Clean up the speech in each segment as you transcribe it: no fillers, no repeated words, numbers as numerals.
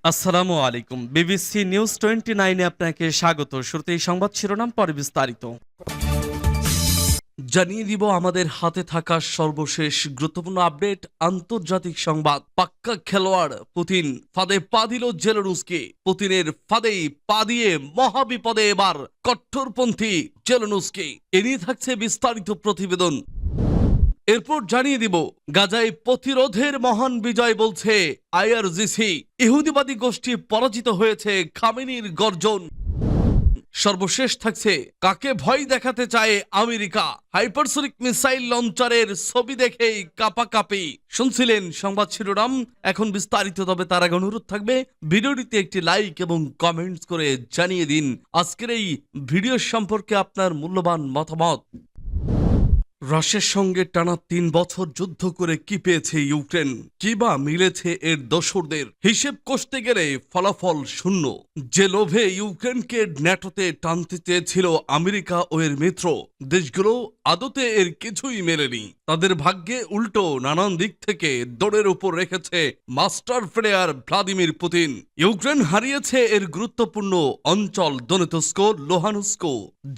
আসসালামু আলাইকুম। BBC news 29 আপনাকে স্বাগত। শুরুতেই সংবাদ শিরোনাম, পরে বিস্তারিত। জানিয়ে দিব আমাদের হাতে থাকা সর্বশেষ গুরুত্বপূর্ণ আপডেট। আন্তর্জাতিক সংবাদ। পাক্কা খেলোয়াড় পুতিন, ফাঁদে পা দিল জেলেনস্কি। পুতিনের ফাঁদেই পা দিয়ে মহাবিপদে এবার কট্টরপন্থী জেলেনস্কি। এ নিয়ে থাকছে বিস্তারিত প্রতিবেদন। এরপর জানিয়ে দিব গাজায় প্রতিরোধের মহান বিজয় বলছে আইআরজিসি। ইহুদিবাদী গোষ্ঠী পরাজিত হয়েছে, খামেনির গর্জন। সর্বশেষ থাকছে কাকে ভয় দেখাতে চায় আমেরিকা। হাইপারসোনিক মিসাইল লঞ্চারের ছবি দেখেই কাঁপাকাঁপি। শুনছিলেন সংবাদ শিরোনাম, এখন বিস্তারিত। তবে তার আগে অনুরোধ থাকবে ভিডিওটিতে একটি লাইক এবং কমেন্টস করে জানিয়ে দিন আজকের এই ভিডিও সম্পর্কে আপনার মূল্যবান মতামত। রাশিয়ার সঙ্গে টানা 3 বছর যুদ্ধ করে কি পেয়েছে ইউক্রেন, কি বা মিলেছে এর দোসরদের? হিসেব কষতে গেলে ফলাফল শূন্য। যে লোভে ইউক্রেনকে ন্যাটোতে টানতে চেয়েছিল আমেরিকা ও এর মিত্র দেশগুলো, আদতে এর কিছুই মেলেনি। তাদের ভাগ্যে উল্টো নানান দিক থেকে দৌড়ের উপর রেখেছে master player Vladimir Putin. Ukraine হারিয়েছে এর গুরুত্বপূর্ণ অঞ্চল দনেতস্ক, লোহানুস্ক,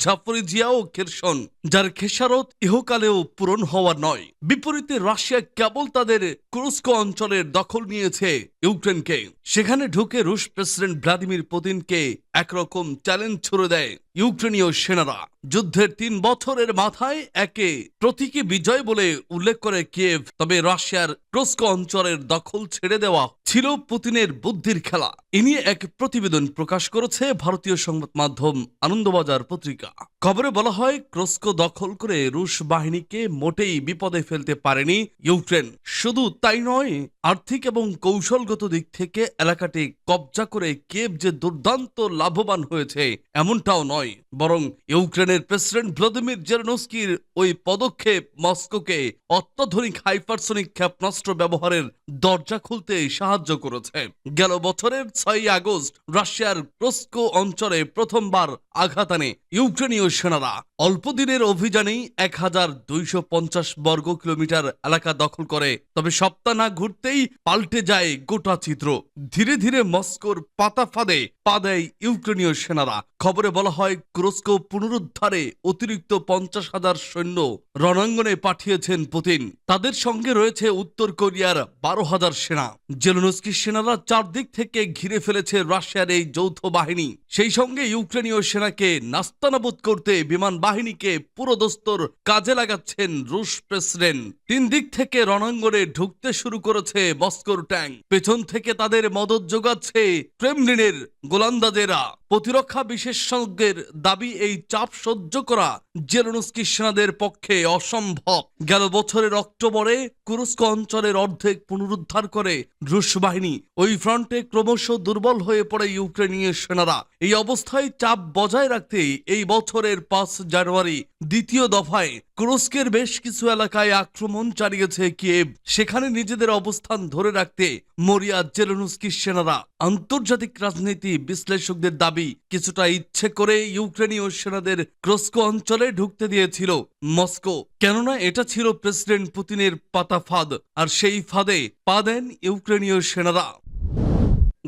জাপরিজিয়া ও খেরসন, যার খেসারত ইহকালেও পূরণ হওয়ার নয়। বিপরীতে রাশিয়া কেবল তাদের কুরস্ক অঞ্চলের দখল নিয়েছে ইউক্রেনকে। সেখানে ঢুকে রুশ প্রেসিডেন্ট ভ্লাদিমির পুতিনকে একরকম চ্যালেঞ্জ ছুড়ে দেয় ইউক্রেনীয় সেনারা। যুদ্ধের 3 বছরের মাথায় একে প্রতীকী বিজয় বলে উল্লেখ করে কিয়েভ। তবে রাশিয়ার কুরস্ক অঞ্চলের দখল ছেড়ে দেওয়া ছিল পুতিনের বুদ্ধির খেলা। এ নিয়ে এক প্রতিবেদন প্রকাশ করেছে ভারতীয় সংবাদ মাধ্যম আনন্দবাজার পত্রিকা। খবরে বলা হয়, কুরস্ক দখল করে রুশ বাহিনীকে মোটেই বিপদে ফেলতে পারেনি ইউক্রেন। শুধু তাই নয়, আর্থিক এবং কৌশলগত দিক থেকে এলাকাটি কবজা করে কিয়েভ যে দুর্দান্ত লাভবান হয়েছে এমনটাও নয়, বরং ইউক্রেনের প্রেসিডেন্ট ভ্লাদিমির জেলেনস্কির ওই পদক্ষেপ মস্কোকে অত্যাধুনিক হাইপারসোনিক ক্ষেপণাস্ত্র ব্যবহারের দরজা খুলতে সাহায্য করেছে। গেল বছরের 6 আগস্ট রাশিয়ার কুরস্ক অঞ্চলে প্রথমবার আঘাত আনে ইউক্রেনীয় সেনারা। অল্প দিনের অভিযানেই 1250 বর্গ কিলোমিটার এলাকা দখল করে। তবে সপ্তাহ না ঘুরতেই পাল্টে যায় গোটা চিত্র। ধীরে ধীরে মস্কোর পাতা ফাঁদে পা দেয় ইউক্রেনীয় সেনারা। খবরে বলা হয়, কুরস্ক পুনরুদ্ধারে অতিরিক্ত 50,000 সৈন্য রণাঙ্গনে পাঠিয়েছেন পুতিন। তাদের সঙ্গে রয়েছে উত্তর কোরিয়ার 12,000 সেনা। জেলেনস্কির সেনারা চারদিক থেকে ঘিরে ফেলেছে রাশিয়ার এই যৌথ বাহিনী। সেই সঙ্গে ইউক্রেনীয় সেনাকে নাস্তানাবুদ করতে বিমান বাহিনীকে পুরোদস্তর কাজে লাগাচ্ছেন রুশ প্রেসিডেন্ট। 3 দিক থেকে রণাঙ্গনে ঢুকতে শুরু করেছে মস্কোর ট্যাঙ্ক। পেছন থেকে তাদের মদত যোগাচ্ছে ক্রেমলিনের গোলান্দাজেরা। প্রতিরক্ষা বিশেষজ্ঞের দাবি, এই চাপ সহ্য করা জেলেনস্কি সেনাদের পক্ষে অসম্ভব। গেল বছরের অক্টোবরে কুরস্ক অঞ্চলের অর্ধেক পুনরুদ্ধার করে রুশ বাহিনী। ওই ফ্রন্টে ক্রমশ দুর্বল হয়ে পড়ে ইউক্রেনীয় সেনারা। এই অবস্থায় চাপ বজায় রাখতে এই বছরের 5 জানুয়ারি দ্বিতীয় দফায় কুরস্কের বেশ কিছু এলাকায় আক্রমণ চালিয়েছে কিয়েভ। সেখানে নিজেদের অবস্থান ধরে রাখতে মরিয়া জেলেনস্কির সেনারা। আন্তর্জাতিক রাজনীতি বিশ্লেষকদের দাবি, কিছুটা ইচ্ছে করে ইউক্রেনীয় সেনাদের কুরস্ক অঞ্চলে ঢুকতে দিয়েছিল মস্কো, কেননা এটা ছিল প্রেসিডেন্ট পুতিনের পাতা ফাঁদ। আর সেই ফাঁদে পা দেন ইউক্রেনীয় সেনারা।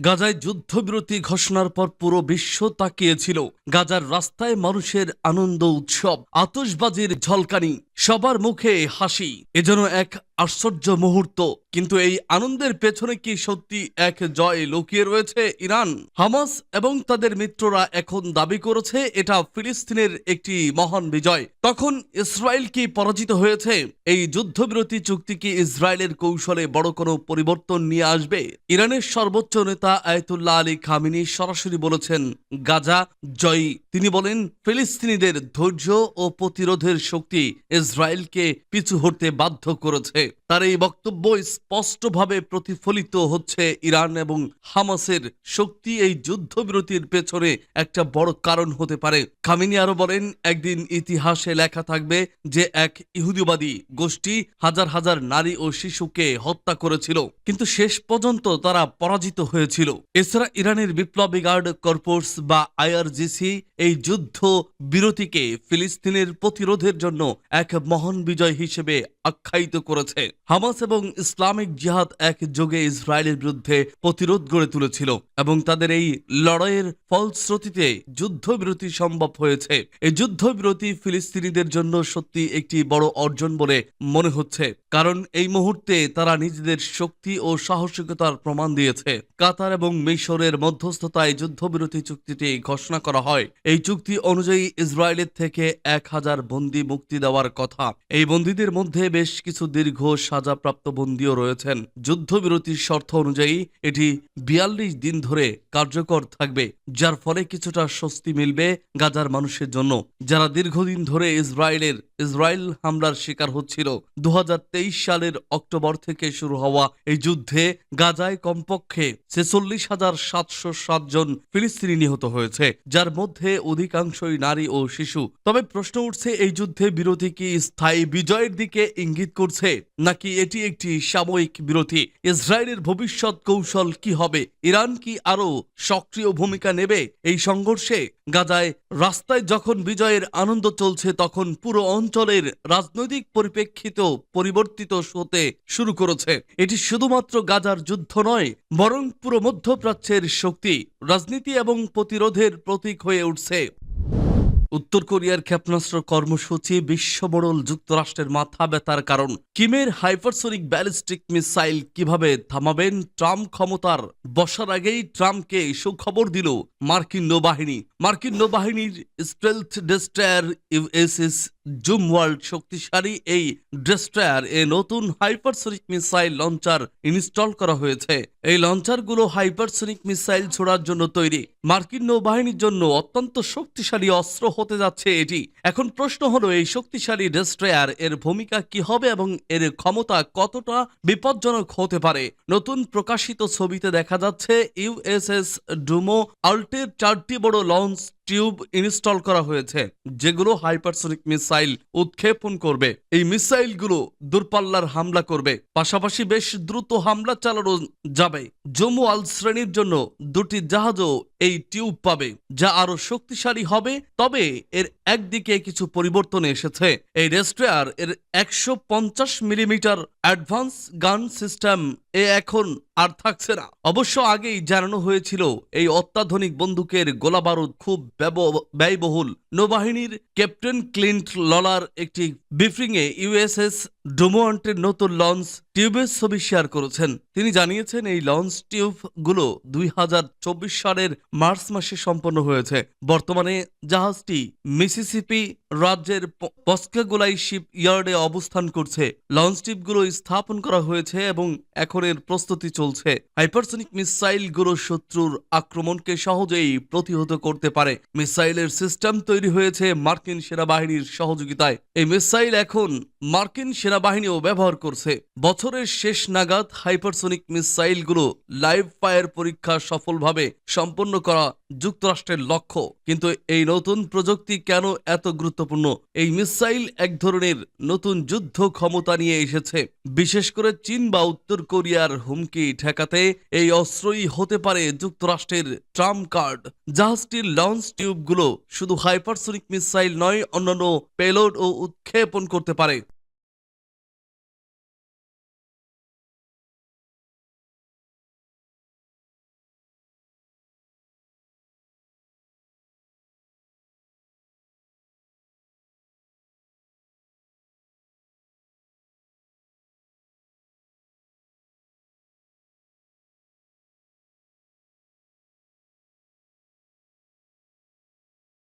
গাজায় যুদ্ধবিরতি ঘোষণার পর পুরো বিশ্ব তাকিয়েছিল। গাজার রাস্তায় মানুষের আনন্দ উৎসব, আতশবাজির ঝলকানি, সবার মুখে হাসি। এ যেন এক আশ্চর্য মুহূর্ত। কিন্তু এই আনন্দের পেছনে কি সত্যি এক জয় লুকিয়ে রয়েছে? ইরান, হামাস এবং তাদের মিত্ররা এখন দাবি করেছে এটা ফিলিস্তিনের একটি মহান বিজয়। তখন ইসরায়েল কি পরাজিত হয়েছে? এই যুদ্ধবিরতি চুক্তি কি ইসরায়েলের কৌশলে বড় কোনো পরিবর্তন নিয়ে আসবে? ইরানের সর্বোচ্চ নেতা আয়াতুল্লাহ আলী খামেনি সরাসরি বলেছেন গাজা জয়ী। তিনি বলেন, ফিলিস্তিনিদের ধৈর্য ও প্রতিরোধের শক্তি ইসরায়েলকে পিছু হটতে বাধ্য করেছে। তার এই বক্তব্য স্পষ্টভাবে প্রতিফলিত হচ্ছে ইরান এবং হামাসের শক্তি এই যুদ্ধবিরতির পেছনে একটা বড় কারণ হতে পারে। খামেনি আরো বলেন, একদিন ইতিহাসে লেখা থাকবে যে এক ইহুদিবাদী গোষ্ঠী হাজার হাজার নারী ও শিশুকে হত্যা করেছিল, কিন্তু শেষ পর্যন্ত তারা পরাজিত হয়েছিল। এছাড়া ইরানের বিপ্লবী গার্ড কর্পস বা আইআরজিসি এই যুদ্ধ বিরতিকে ফিলিস্তিনের প্রতিরোধের জন্য এক মহান বিজয় হিসেবে আখ্যায়িত করেছে। হামাস এবং ইসলামিক জিহাদ একযোগে ইসরায়েলের বিরুদ্ধে প্রতিরোধ গড়ে তুলেছিল এবং তাদের এই লড়াইয়ের ফলশ্রুতিতে যুদ্ধবিরতি সম্ভব হয়েছে। এই যুদ্ধবিরতি ফিলিস্তিনিদের জন্য সত্যি একটি বড় অর্জন বলে মনে হচ্ছে, কারণ এই মুহূর্তে তারা নিজেদের শক্তি ও সাহসিকতার প্রমাণ দিয়েছে। কাতার এবং মিশরের মধ্যস্থতায় যুদ্ধবিরতি চুক্তিটি ঘোষণা করা হয়। এই চুক্তি অনুযায়ী ইসরায়েলের থেকে 1000 বন্দী মুক্তি দেওয়ার কথা। এই বন্দীদের মধ্যে বেশ কিছু দীর্ঘ সাজাপ্রাপ্ত বন্দীও রয়েছেন। যুদ্ধবিরতির শর্ত অনুযায়ী এটি 42 দিন ধরে কার্যকর থাকবে, যার ফলে কিছুটা স্বস্তি মিলবে গাজার মানুষের জন্য, যারা দীর্ঘদিন ধরে ইসরায়েল হামলার শিকার হচ্ছিল। 2023 সালের অক্টোবর থেকে শুরু হওয়া এই যুদ্ধে গাজায় কমপক্ষে 46,707 জন ফিলিস্তিনি নিহত হয়েছে, যার মধ্যে অধিকাংশই নারী ও শিশু। তবে প্রশ্ন উঠছে, এই যুদ্ধে বিরতি কি স্থায়ী বিজয়ের দিকে ইঙ্গিত করছে, নাকি এটি একটি সাময়িক বিরতি? ইসরায়েলের ভবিষ্যৎ কৌশল কি হবে? ইরান কি আরো সক্রিয় ভূমিকা নেবে এই সংঘর্ষে? গাজায় রাস্তায় যখন বিজয়ের আনন্দ চলছে, তখন পুরো অঞ্চলের রাজনৈতিক পরিপ্রেক্ষিত পরিবর্তিত হতে শুরু করেছে। এটি শুধুমাত্র গাজার যুদ্ধ নয়, বরং পুরো মধ্যপ্রাচ্যের শক্তি, রাজনীতি এবং প্রতিরোধের প্রতীক হয়ে উঠছে। উত্তর কোরিয়ার ক্ষেপণাস্ত্র কর্মসূচি বিশ্বমোড়ল যুক্তরাষ্ট্রের মাথা ব্যথার কারণ। কিমের হাইপারসোনিক ব্যালিস্টিক মিসাইল কিভাবে থামাবেন ট্রাম্প? ক্ষমতার বসার আগেই ট্রাম্পকে সুখবর দিল মার্কিন নৌবাহিনী। মার্কিন নৌবাহিনীর স্টেলথ ডেস্ট্রয়ার ইউএসএস জুমওয়ার্ল্ড শক্তিশালী এই ডেস্ট্রয়ার এ নতুন হাইপারসোনিক মিসাইল লঞ্চার ইনস্টল করা হয়েছে। এই লঞ্চারগুলো হাইপারসোনিক মিসাইল ছোড়ার জন্য তৈরি। মার্কিন নৌবাহিনীর জন্য অত্যন্ত শক্তিশালী অস্ত্র হতে যাচ্ছে এটি। এখন প্রশ্ন হলো, এই শক্তিশালী ডেস্ট্রয়ার এর ভূমিকা কি হবে এবং এর ক্ষমতা কতটা বিপজ্জনক হতে পারে? নতুন প্রকাশিত ছবিতে দেখা যাচ্ছে ইউএসএস ডুমো আল্টের 4টি বড় লঞ্চ টিউব ইনস্টল করা হয়েছে, যেগুলো হাইপারসোনিক মিসাইল উৎক্ষেপণ করবে। এই মিসাইলগুলো দূরপাল্লার হামলা করবে, পাশাপাশি বেশ দ্রুত হামলা চালানো যাবে। জমুয়াল শ্রেণীর জন্য 2টি জাহাজও এই টিউব পাবে, যা আরো শক্তিশালী হবে। তবে এর একদিকে কিছু পরিবর্তন এসেছে। এই ডেস্ট্রয়ার এর 150 মিলিমিটার অ্যাডভান্স গান সিস্টেম এখন আর থাকছে না। অবশ্য আগেই জানানো হয়েছিল এই অত্যাধুনিক বন্দুকের গোলাবারুদ খুব ব্যয়বহুল। নৌবাহিনীর ক্যাপ্টেন ক্লিন্ট ললার একটি ব্রিফিংয়ে ইউএসএস ডুমোন্টের নতুন লঞ্চ টিউবের ছবি শেয়ার করেছেন। তিনি জানিয়েছেন, এই লঞ্চ টিউবগুলো 2024 সালের মার্চ মাসে সম্পন্ন হয়েছে। বর্তমানে জাহাজটি মিসিসিপি রাজ্যের পস্কাগোলাই শিপ ইয়ার্ডে অবস্থান করছে। লঞ্চ টিউবগুলো স্থাপন করা হয়েছে এবং এখন এর প্রস্তুতি চলছে। হাইপারসোনিক মিসাইলগুলো শত্রুর আক্রমণকে সহজেই প্রতিহত করতে পারে। মিসাইলের সিস্টেম তৈরি হয়েছে মার্কিন সেনাবাহিনীর সহযোগিতায়। এই মিসাইল এখন মার্কিন সেনাবাহিনীও ব্যবহার করছে। বছরের শেষ নাগাদ হাইপারসোনিক মিসাইলগুলো লাইভ ফায়ার পরীক্ষা সফলভাবে সম্পন্ন করা যুক্তরাষ্ট্রের লক্ষ্য। কিন্তু এই নতুন প্রযুক্তি কেন এত গুরুত্বপূর্ণ? এই মিসাইল এক ধরনের নতুন যুদ্ধ ক্ষমতা নিয়ে এসেছে। বিশেষ করে চীন বা উত্তর কোরিয়ার হুমকি ঠেকাতে এই অস্ত্রই হতে পারে যুক্তরাষ্ট্রের ট্রাম্প কার্ড। জাহাজটির লঞ্চ টিউবগুলো শুধু হাইপারসোনিক মিসাইল নয়, অন্যান্য পেলোড ও উৎক্ষেপণ করতে পারে।